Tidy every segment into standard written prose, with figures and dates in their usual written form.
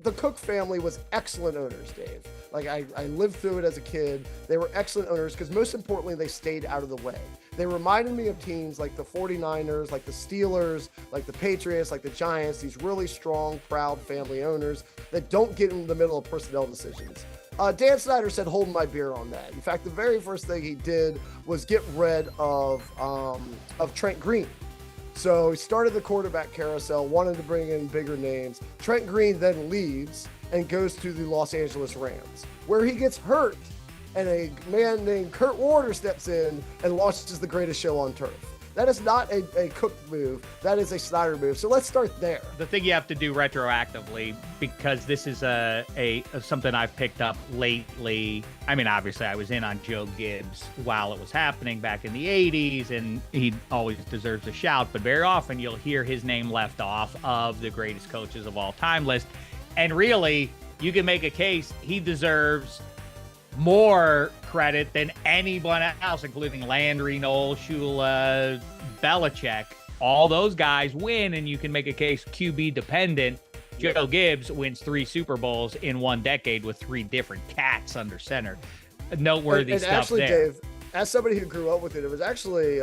the Cook family was excellent owners, Dave. Like I lived through it as a kid. They were excellent owners because most importantly, they stayed out of the way. They reminded me of teams like the 49ers, like the Steelers, like the Patriots, like the Giants, these really strong, proud family owners that don't get in the middle of personnel decisions. Dan Snyder said, hold my beer on that. In fact, the very first thing he did was get rid of Trent Green. So he started the quarterback carousel, wanted to bring in bigger names. Trent Green then leaves and goes to the Los Angeles Rams, where he gets hurt, and a man named Kurt Warner steps in and launches the greatest show on turf. That is not a Cook move. That is a Snyder move. So let's start there. The thing you have to do retroactively, because this is a something I've picked up lately. I mean, obviously, I was in on Joe Gibbs while it was happening back in the 80s, and he always deserves a shout. But very often, you'll hear his name left off of the greatest coaches of all time list. And really, you can make a case he deserves more credit than anyone else, including Landry, Noel, Shula, Belichick. All those guys win, and you can make a case QB dependent. Joe Gibbs wins 3 Super Bowls in 1 decade with 3 different cats under center. Noteworthy and stuff actually, there. Dave, as somebody who grew up with it, it was actually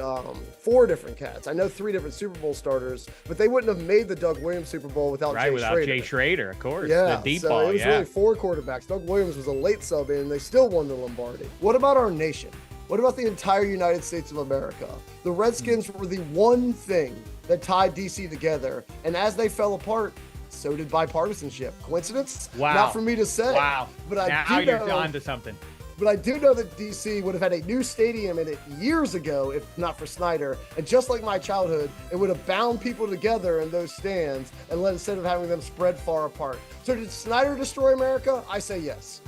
4 different cats. I know 3 different Super Bowl starters, but they wouldn't have made the Doug Williams Super Bowl without Jay Schrader, of course. Yeah, the deep so ball, it was really 4 quarterbacks. Doug Williams was a late sub in, and they still won the Lombardi. What about our nation? What about the entire United States of America? The Redskins were the one thing that tied DC together, and as they fell apart, so did bipartisanship. Coincidence? Wow. Not for me to say. Wow. But I now do you're know, on to something. But I do know that DC would have had a new stadium in it years ago if not for Snyder. And just like my childhood, it would have bound people together in those stands and instead of having them spread far apart. So did Snyder destroy America? I say yes.